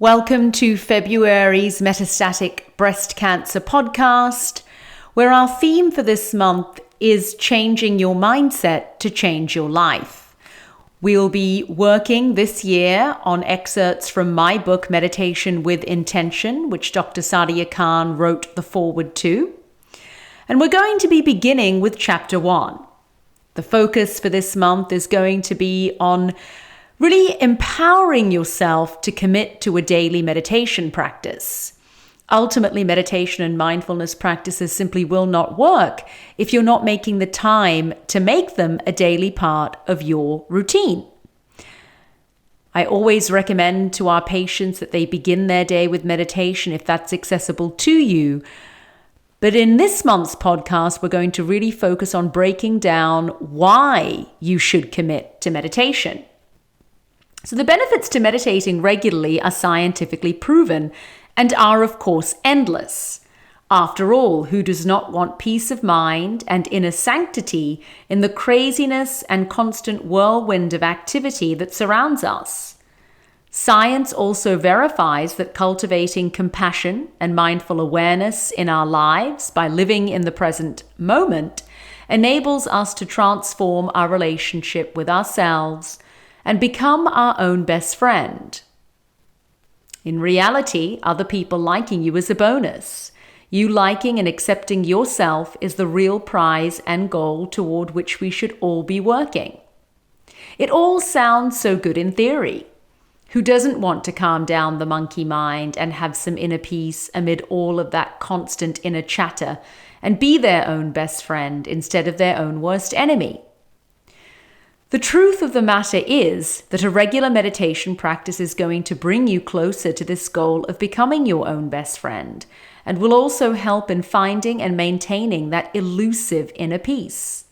Welcome to February's Metastatic Breast Cancer podcast, where our theme for this month is changing your mindset to change your life. We'll be working this year on excerpts from my book, Meditation with Intention, which Dr. Sadiya Khan wrote the foreword to. And we're going to be beginning with Chapter 1. The focus for this month is going to be on really empowering yourself to commit to a daily meditation practice. Ultimately, meditation and mindfulness practices simply will not work if you're not making the time to make them a daily part of your routine. I always recommend to our patients that they begin their day with meditation if that's accessible to you. But in this month's podcast, we're going to really focus on breaking down why you should commit to meditation. So the benefits to meditating regularly are scientifically proven and are, of course, endless. After all, who does not want peace of mind and inner sanctity in the craziness and constant whirlwind of activity that surrounds us? Science also verifies that cultivating compassion and mindful awareness in our lives by living in the present moment enables us to transform our relationship with ourselves and become our own best friend. In reality, other people liking you is a bonus. You liking and accepting yourself is the real prize and goal toward which we should all be working. It all sounds so good in theory. Who doesn't want to calm down the monkey mind and have some inner peace amid all of that constant inner chatter and be their own best friend instead of their own worst enemy? The truth of the matter is that a regular meditation practice is going to bring you closer to this goal of becoming your own best friend and will also help in finding and maintaining that elusive inner peace.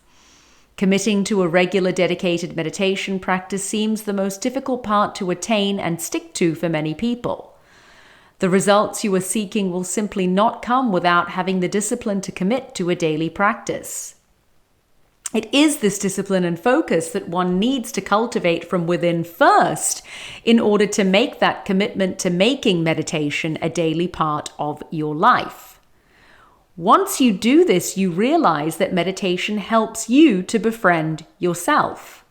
Committing to a regular dedicated meditation practice seems the most difficult part to attain and stick to for many people. The results you are seeking will simply not come without having the discipline to commit to a daily practice. It is this discipline and focus that one needs to cultivate from within first in order to make that commitment to making meditation a daily part of your life. Once you do this, you realize that meditation helps you to befriend yourself.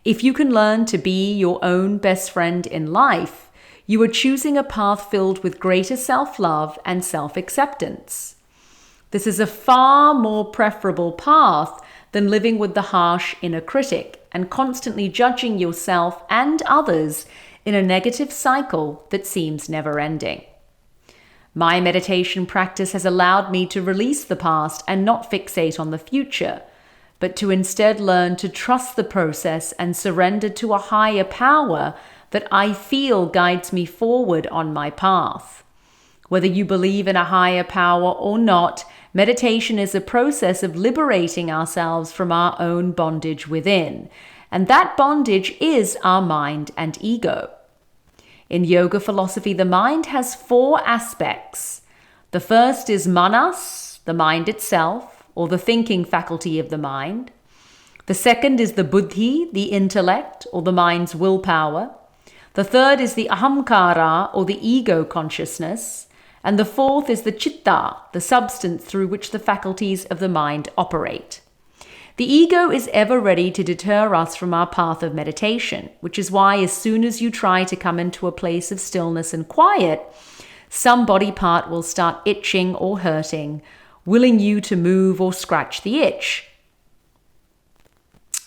If you can learn to be your own best friend in life, you are choosing a path filled with greater self-love and self-acceptance. This is a far more preferable path than living with the harsh inner critic and constantly judging yourself and others in a negative cycle that seems never-ending. My meditation practice has allowed me to release the past and not fixate on the future, but to instead learn to trust the process and surrender to a higher power that I feel guides me forward on my path. Whether you believe in a higher power or not, meditation is a process of liberating ourselves from our own bondage within, and that bondage is our mind and ego. In yoga philosophy, the mind has 4 aspects. The first is manas, the mind itself, or the thinking faculty of the mind. The second is the buddhi, the intellect, or the mind's willpower. The third is the ahamkara, or the ego consciousness. And the fourth is the chitta, the substance through which the faculties of the mind operate. The ego is ever ready to deter us from our path of meditation, which is why as soon as you try to come into a place of stillness and quiet, some body part will start itching or hurting, willing you to move or scratch the itch.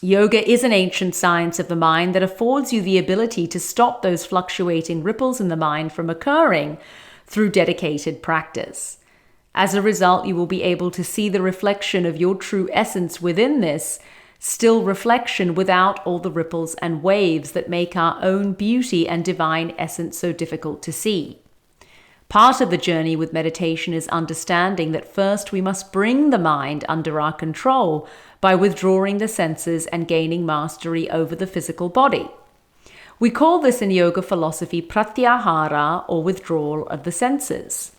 Yoga is an ancient science of the mind that affords you the ability to stop those fluctuating ripples in the mind from occurring through dedicated practice. As a result, you will be able to see the reflection of your true essence within this still reflection without all the ripples and waves that make our own beauty and divine essence so difficult to see. Part of the journey with meditation is understanding that first we must bring the mind under our control by withdrawing the senses and gaining mastery over the physical body. We call this in yoga philosophy pratyahara, or withdrawal of the senses.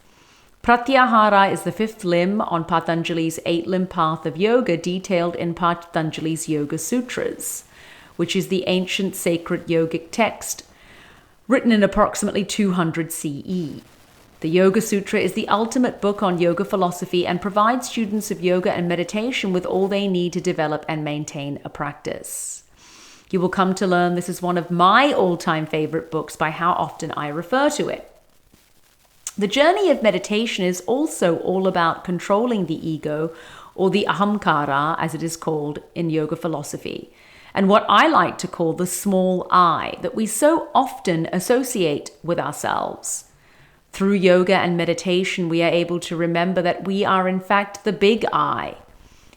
Pratyahara is the 5th limb on Patanjali's 8-limb path of yoga detailed in Patanjali's Yoga Sutras, which is the ancient sacred yogic text written in approximately 200 CE. The Yoga Sutra is the ultimate book on yoga philosophy and provides students of yoga and meditation with all they need to develop and maintain a practice. You will come to learn this is one of my all-time favorite books by how often I refer to it. The journey of meditation is also all about controlling the ego, or the ahamkara as it is called in yoga philosophy, and what I like to call the small I that we so often associate with ourselves. Through yoga and meditation, we are able to remember that we are in fact the big I.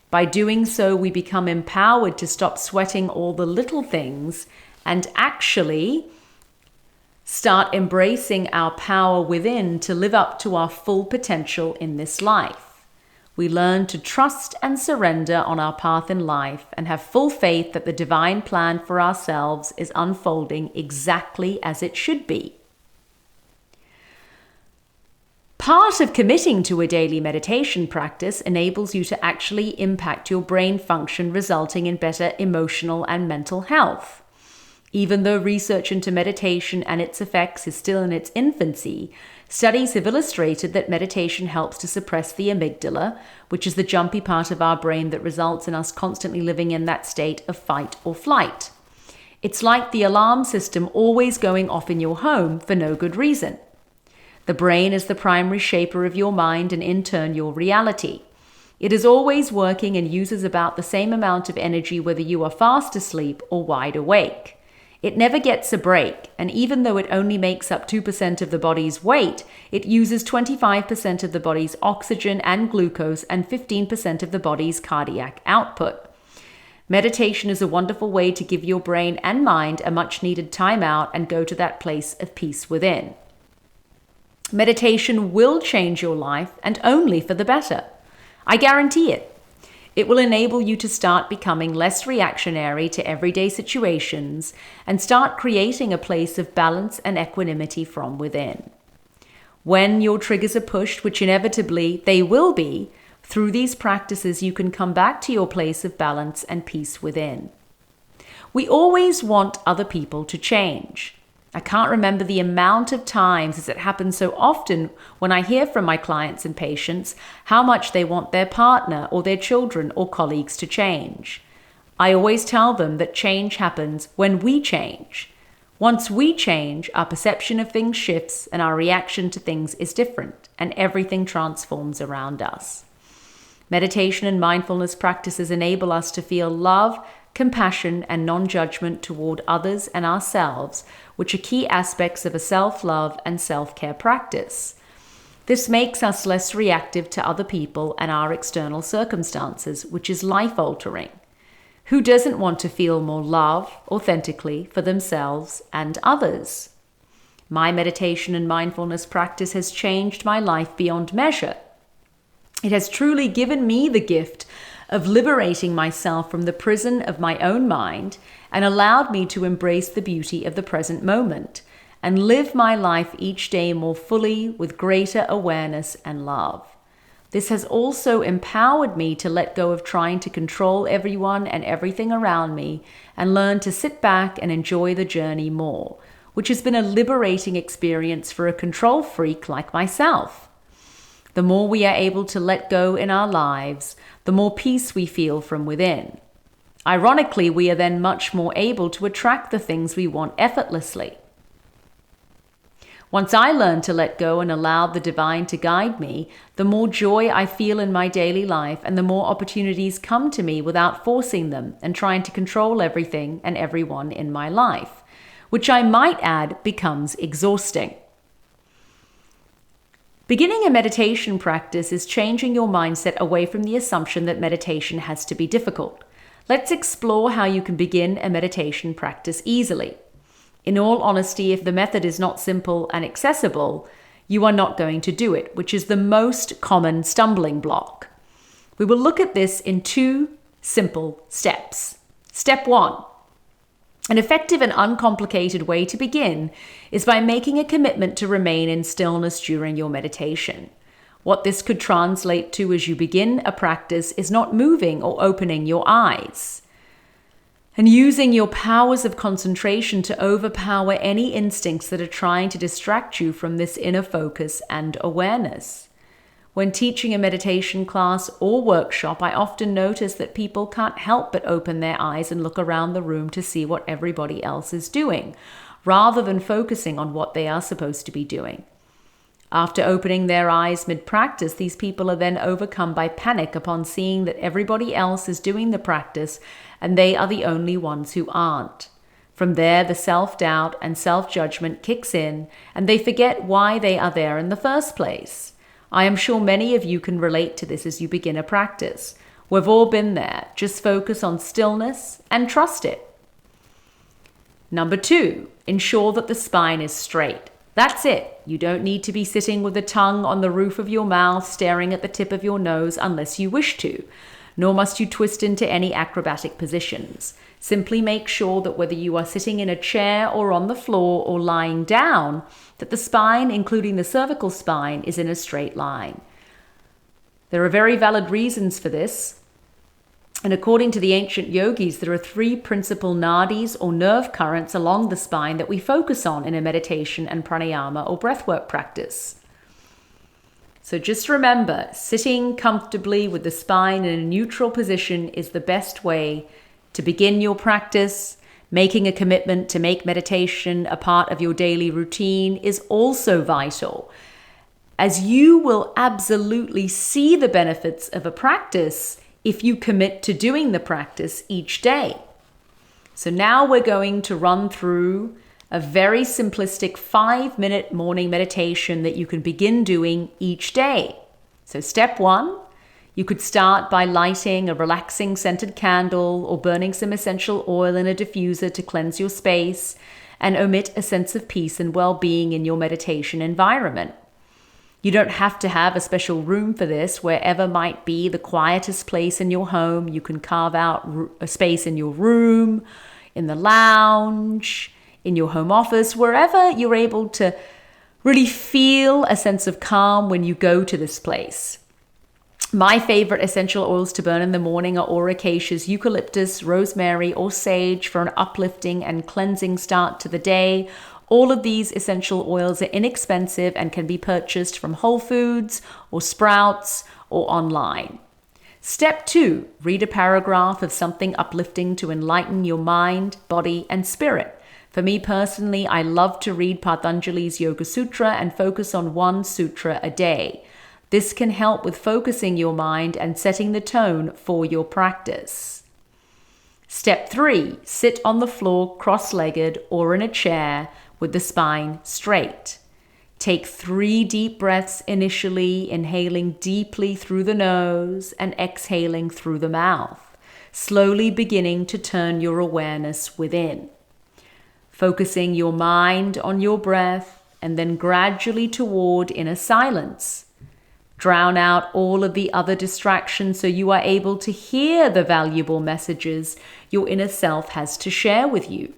By doing so, we become empowered to stop sweating all the little things and actually start embracing our power within to live up to our full potential in this life. We learn to trust and surrender on our path in life and have full faith that the divine plan for ourselves is unfolding exactly as it should be. Part of committing to a daily meditation practice enables you to actually impact your brain function, resulting in better emotional and mental health. Even though research into meditation and its effects is still in its infancy, studies have illustrated that meditation helps to suppress the amygdala, which is the jumpy part of our brain that results in us constantly living in that state of fight or flight. It's like the alarm system always going off in your home for no good reason. The brain is the primary shaper of your mind and in turn your reality. It is always working and uses about the same amount of energy whether you are fast asleep or wide awake. It never gets a break, and even though it only makes up 2% of the body's weight, it uses 25% of the body's oxygen and glucose and 15% of the body's cardiac output. Meditation is a wonderful way to give your brain and mind a much-needed time out and go to that place of peace within. Meditation will change your life, and only for the better. I guarantee it. It will enable you to start becoming less reactionary to everyday situations and start creating a place of balance and equanimity from within. When your triggers are pushed, which inevitably they will be, through these practices you can come back to your place of balance and peace within. We always want other people to change. I can't remember the amount of times, as it happens so often when I hear from my clients and patients, how much they want their partner or their children or colleagues to change. I always tell them that change happens when we change. Once we change, our perception of things shifts and our reaction to things is different, and everything transforms around us. Meditation and mindfulness practices enable us to feel love, compassion, and non-judgment toward others and ourselves, which are key aspects of a self-love and self-care practice. This makes us less reactive to other people and our external circumstances, which is life-altering. Who doesn't want to feel more love authentically for themselves and others? My meditation and mindfulness practice has changed my life beyond measure. It has truly given me the gift of liberating myself from the prison of my own mind and allowed me to embrace the beauty of the present moment and live my life each day more fully with greater awareness and love. This has also empowered me to let go of trying to control everyone and everything around me and learn to sit back and enjoy the journey more, which has been a liberating experience for a control freak like myself. The more we are able to let go in our lives, the more peace we feel from within. Ironically, we are then much more able to attract the things we want effortlessly. Once I learned to let go and allow the divine to guide me, the more joy I feel in my daily life and the more opportunities come to me without forcing them and trying to control everything and everyone in my life, which I might add becomes exhausting. Beginning a meditation practice is changing your mindset away from the assumption that meditation has to be difficult. Let's explore how you can begin a meditation practice easily. In all honesty, if the method is not simple and accessible, you are not going to do it, which is the most common stumbling block. We will look at this in 2 simple steps. Step 1. An effective and uncomplicated way to begin is by making a commitment to remain in stillness during your meditation. What this could translate to as you begin a practice is not moving or opening your eyes. and using your powers of concentration to overpower any instincts that are trying to distract you from this inner focus and awareness. When teaching a meditation class or workshop, I often notice that people can't help but open their eyes and look around the room to see what everybody else is doing, rather than focusing on what they are supposed to be doing. After opening their eyes mid-practice, these people are then overcome by panic upon seeing that everybody else is doing the practice and they are the only ones who aren't. From there, the self-doubt and self-judgment kicks in and they forget why they are there in the first place. I am sure many of you can relate to this as you begin a practice. We've all been there. Just focus on stillness and trust it. Number 2, ensure that the spine is straight. That's it. You don't need to be sitting with the tongue on the roof of your mouth, staring at the tip of your nose unless you wish to, nor must you twist into any acrobatic positions. Simply make sure that whether you are sitting in a chair or on the floor or lying down, that the spine, including the cervical spine, is in a straight line. There are very valid reasons for this. And according to the ancient yogis, there are 3 principal nadis or nerve currents along the spine that we focus on in a meditation and pranayama or breathwork practice. So just remember, sitting comfortably with the spine in a neutral position is the best way to begin your practice. Making a commitment to make meditation a part of your daily routine is also vital, as you will absolutely see the benefits of a practice if you commit to doing the practice each day. So now we're going to run through a very simplistic 5-minute morning meditation that you can begin doing each day. So step 1, you could start by lighting a relaxing scented candle or burning some essential oil in a diffuser to cleanse your space and emit a sense of peace and well-being in your meditation environment. You don't have to have a special room for this. Wherever might be the quietest place in your home, you can carve out a space in your room, in the lounge, in your home office, wherever you're able to really feel a sense of calm when you go to this place. My favorite essential oils to burn in the morning are acacias, eucalyptus, rosemary, or sage for an uplifting and cleansing start to the day. All of these essential oils are inexpensive and can be purchased from Whole Foods or Sprouts or online. Step 2, read a paragraph of something uplifting to enlighten your mind, body, and spirit. For me personally, I love to read Patanjali's Yoga Sutra and focus on 1 sutra a day. This can help with focusing your mind and setting the tone for your practice. Step 3, sit on the floor cross-legged or in a chair with the spine straight. Take 3 deep breaths initially, inhaling deeply through the nose and exhaling through the mouth, slowly beginning to turn your awareness within. Focusing your mind on your breath and then gradually toward inner silence. Drown out all of the other distractions so you are able to hear the valuable messages your inner self has to share with you.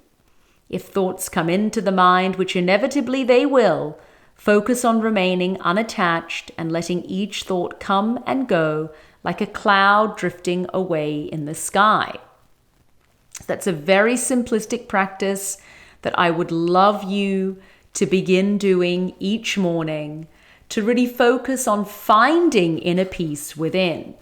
If thoughts come into the mind, which inevitably they will, focus on remaining unattached and letting each thought come and go like a cloud drifting away in the sky. That's a very simplistic practice that I would love you to begin doing each morning to really focus on finding inner peace within.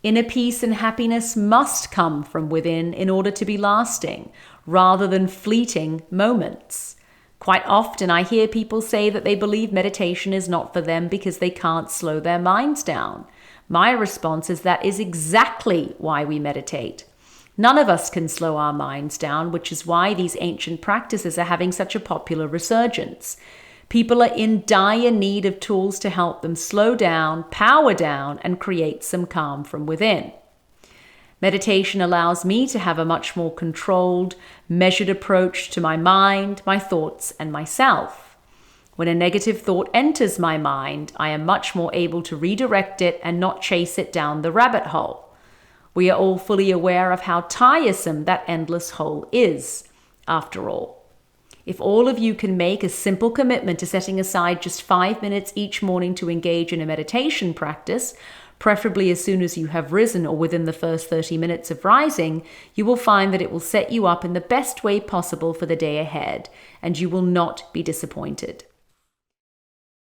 Inner peace and happiness must come from within in order to be lasting, rather than fleeting moments. Quite often I hear people say that they believe meditation is not for them because they can't slow their minds down. My response is that is exactly why we meditate. None of us can slow our minds down, which is why these ancient practices are having such a popular resurgence. People are in dire need of tools to help them slow down, power down, and create some calm from within. Meditation allows me to have a much more controlled, measured approach to my mind, my thoughts, and myself. When a negative thought enters my mind, I am much more able to redirect it and not chase it down the rabbit hole. We are all fully aware of how tiresome that endless hole is, after all. If all of you can make a simple commitment to setting aside just 5 minutes each morning to engage in a meditation practice, preferably as soon as you have risen or within the first 30 minutes of rising, you will find that it will set you up in the best way possible for the day ahead, and you will not be disappointed.